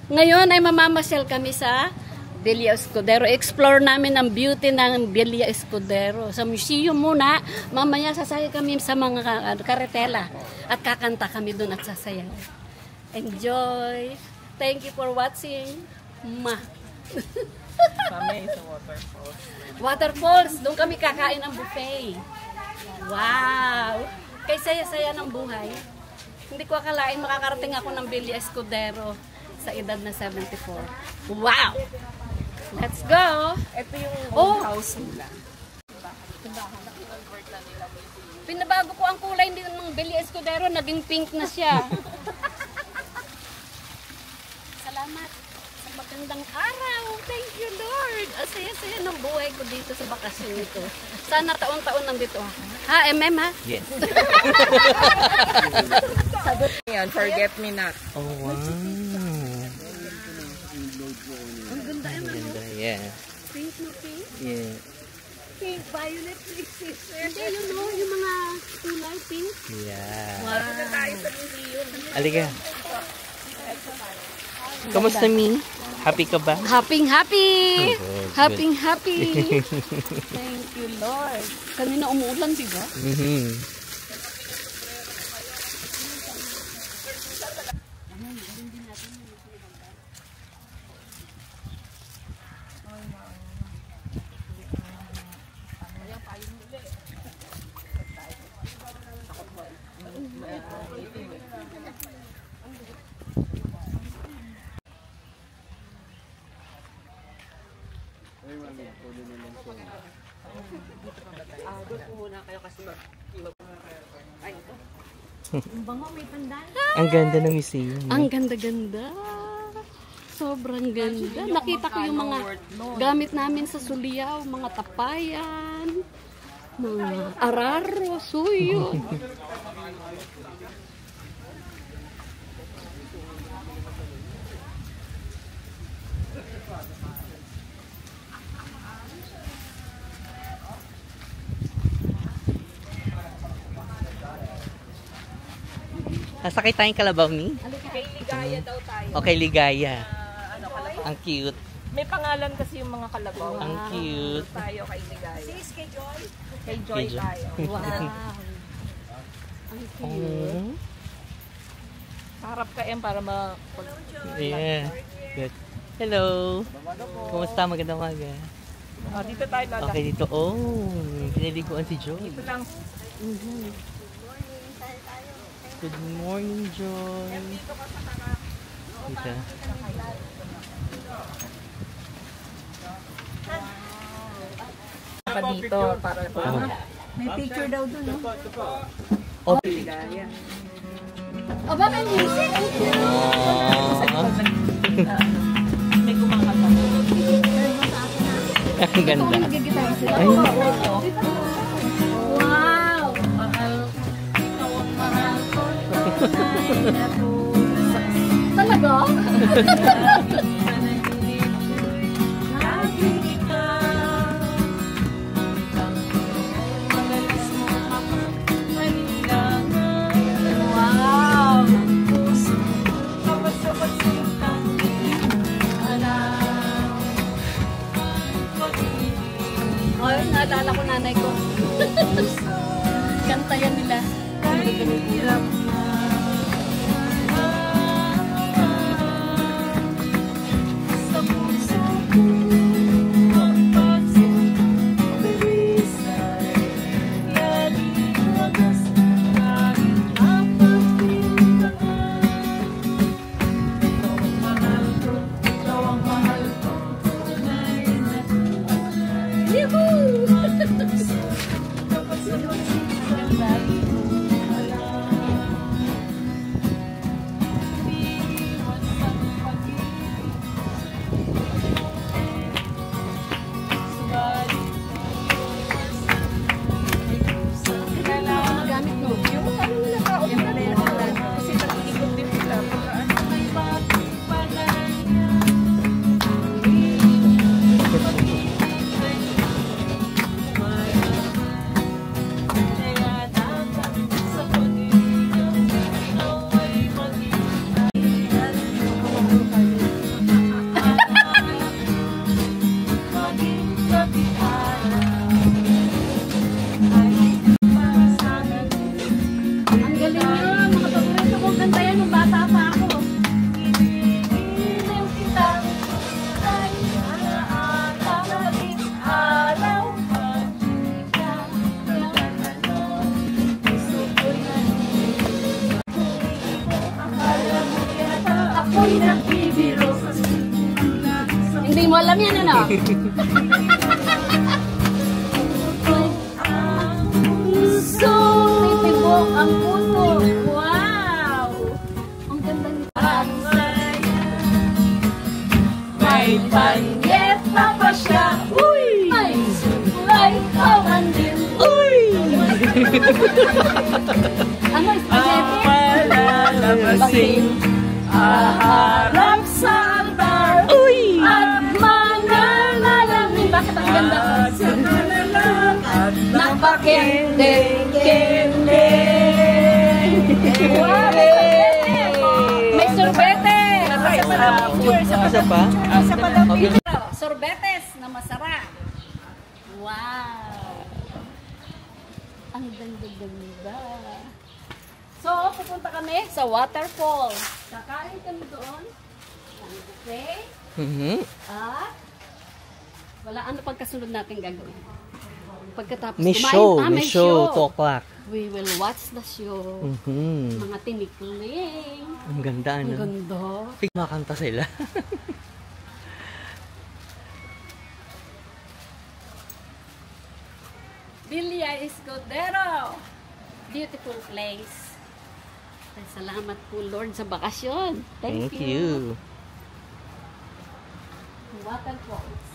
Ngayon ay mamamasyal kami sa Villa Escudero. Explore namin ang beauty ng Villa Escudero. Sa museum muna, mamaya sasaya kami sa mga karetela at kakanta kami doon at sasayaw. Enjoy! Thank you for watching. Kami sa waterfalls. Waterfalls, doon kami kakain ng buffet. Wow! Kay saya-saya ng buhay. Hindi ko akalain makakarating ako ng Villa Escudero sa edad na 74. Wow! Let's go! Ito yung house nila. Pinabago ko ang kulay ng Villa Escudero, naging pink na siya. Salamat sa magandang araw. Thank you, Lord. Asaya-saya ng buhay ko dito sa bakasyon ito. Sana taon-taon nandito ako. Ha, MM ha? Yes. Sagot yan, forget me not. Oh, wow. Ang ganda yan, ano? Yeah. Pink na pink? Yeah. Pink, violet, pink, sister. Hindi, yun o, yung mga kulay pink. Yeah. Wow. Aliga. Kamusta, Mi? Happy ka ba? Happy! Oh, Happy! Thank you, Lord. Kanina umuulan, diba? Ang ganda ng museum. Ang ganda-ganda. Sobrang ganda. Nakita ko yung mga gamit namin sa Suliao, mga tapayan, mga araro, suyo. Sasakay tayong kalabaw, Mi? Kay Ligaya daw tayo. Okay, Ligaya. Kalabaw. Ang cute. May pangalan kasi yung mga kalabaw. Ang cute. Tayo kay Ligaya. Kay Joy. Kay Joy Kay Joy. tayo. Wow. Ang cute. Oh. Harap ka yan para Yeah. Good. Hello. Kumusta? Magandang umaga. dito tayo lalaki. Okay, dito. Oh, pinaliguan si Joy. Dito lang. Good morning, Joy. Dito. Pa dito para May picture daw dun, no? Oh. Ligaya. Aba, may music. May kumakanta. Ang ganda. Nagigitara sila. Ay. Wow! Talaga? Wow! Ay, naalala ko nanay ko. Kanta yan nila. Hindi mo alam yan, ano? So, may tibok ang puso. Wow! Ang ganda nito. May panyeta pa siya. Uy! May suklay kawan din. Uy! Ano, spaghetti? Palalasing Harap sa altar. Uy! At mananalamin. Bakit ang ganda ko? Napakende-kende. Wow! May sorbete! Asa pa? Okay. Sorbetes na masarap. Wow! Ang ganda-ganda. So, pupunta kami sa waterfall. Kakain kami doon. Ang buffet. At wala ano pagkasunod natin gagawin. Pagkatapos May kumain, show. may May show. 2 o'clock. We will watch the show. Mga tinikling. Ang ganda, Ang ano? ganda. Makanta sila. Villa Escudero. Beautiful place. Salamat po Lord sa bakasyon. Thank you. Waterfalls.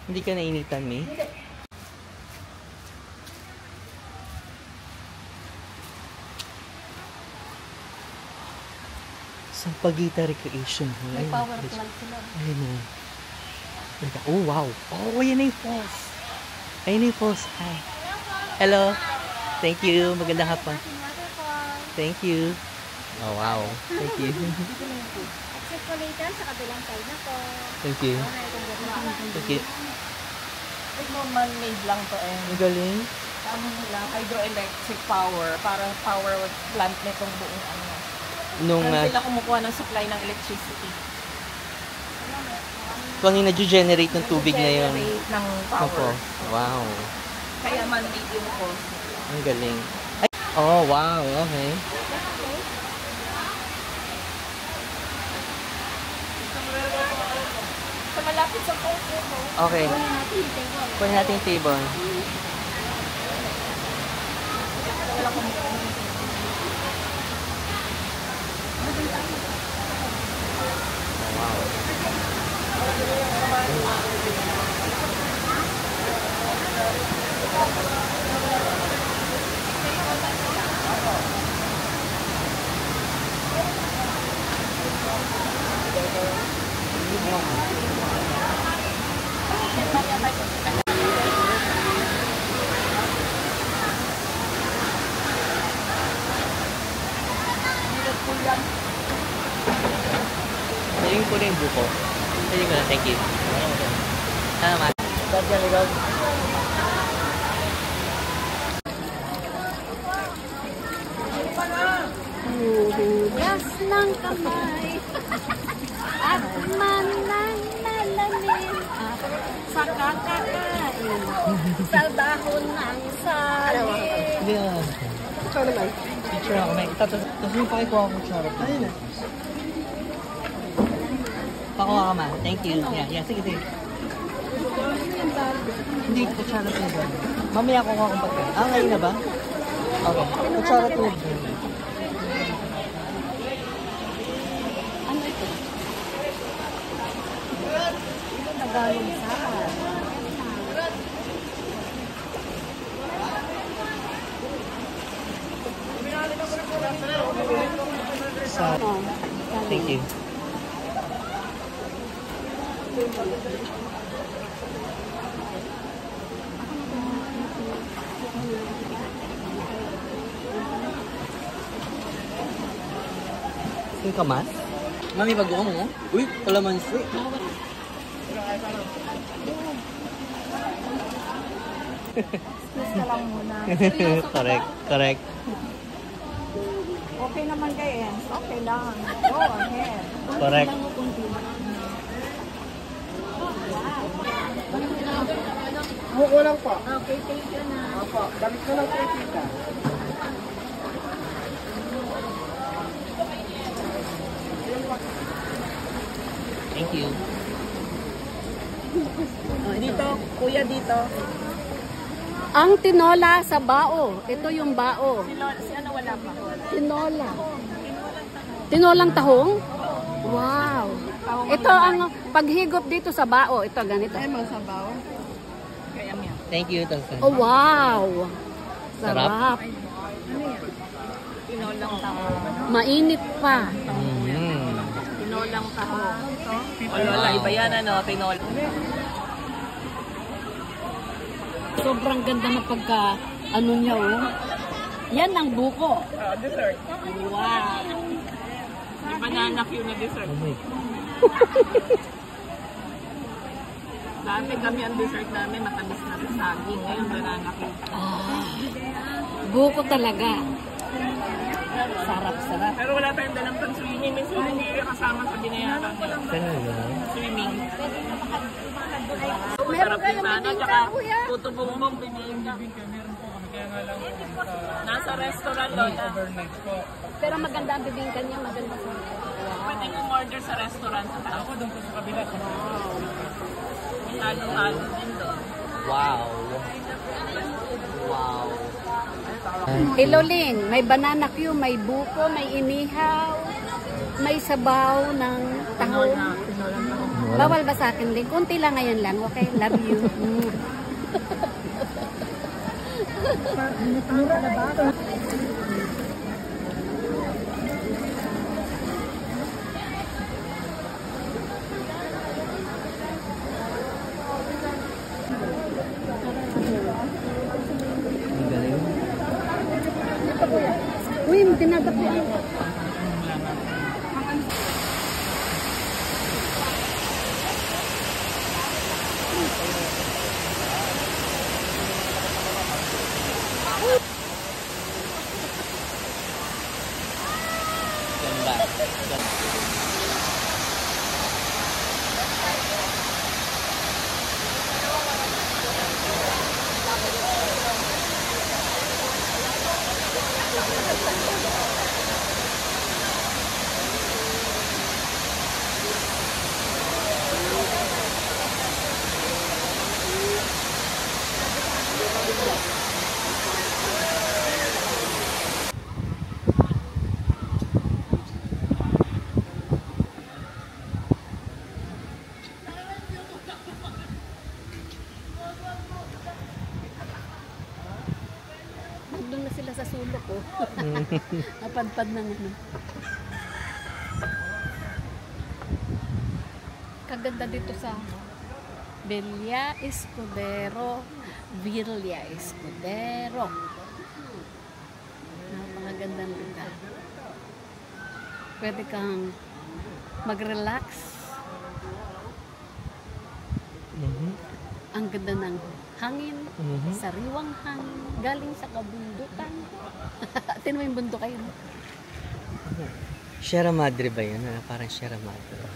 Hindi ka nainitan, Mi? Sampaguita Recreation Hall. May power plant sila. Ayun o. Oh, wow. Oh, ayan na yung falls. Ayun na yung falls. Hi. Hello. Thank you. Magandang hapon. Thank you. Oh, wow. Thank you. Exit ko later sa kabilang side na po. Thank you. Thank you. Ito man-made lang to eh. Ang galing. Ano nila, hydroelectric power, para power plant nitong buong ano. Nung, Saan sila kumukuha ng supply ng electricity? kung yung nag-generate ng tubig na yun. Generate ng Opo. power. Wow. Kaya man-made yung cost. Ang galing. Ay. Oh, wow. Okay. Sa malapit sa coast mo. Okay. Kunin natin yung table. Saling ko na yung buko. Saling ko na. Thank you. Salamat. Huhugas ng kamay at mananalamin sa kakakain sa dahon ng saging. Hindi na. Ikaw naman. Picture ako. Tapos yung pakikuha ko charot. Ayun na. Pakuha ka ma. Thank you. Yeah, sige, sige. Hindi, kutsara to yun. Mamaya kuha akong pagkain. Ah, ngayon na ba? Okay. Kutsara to yun. Ano ito? Tagalog sa. Sa... Thank you. Yung kamas? Mami, bago ka mo? Uy, kalamansi. Excuse ka lang muna. Correct, correct. Okay naman kay Ens. Okay lang. Go ahead. Correct. Okay, thank you na. po. Damit ko lang po tita. Thank you. Dito, kuya dito. Ang tinola sa bao. Ito yung bao. Si ano wala pa? Tinola. Tinolang tahong? Wow. Ito ang paghigop dito sa bao. Ito ganito. Ay, mga sabaw. Kaya yan. Thank you, Tolson. Oh, wow. Sarap. Sarap. Tinolang taho. Mainit pa. Tinolang taho. O lola, iba yan ano, tinol. Sobrang ganda na pagka ano niya oh. Yan ang buko. Dessert. Wow. May banana cue na dessert. Oh my. Dati kami ang dessert namin, matamis na sa saging. Ngayon, banana cue. Buko talaga. Sarap. Pero wala tayong dalang pang swimming. May swimming hindi kasama sa binayaran nila. Talaga? Swimming. Masarap din sana. Tsaka puto bongbong bibingka. Nasa restaurant lola. Pero maganda ang bibingka niya, maganda sa. Pwede kong order sa restaurant. Ako doon po sa kabila. May halo-halo din doon. Wow. Wow. Iloling, may banana cue, may buko, may inihaw, may sabaw ng tahong. Bawal ba sa akin din? Kunti lang ngayon lang, okay? Love you. Ang galing. Uy, tinatapuan. Ganda. Doon na sila sa sulok ko. Napadpad ng ano. Kaganda dito sa Villa Escudero. Villa Escudero. Napakagandang lugar. Pwede kang mag-relax. Ang ganda ng hangin, sariwang hangin, galing sa kabundukan. Tingnan mo yung bundok kayo. Sierra Madre ba yun? Parang Sierra Madre.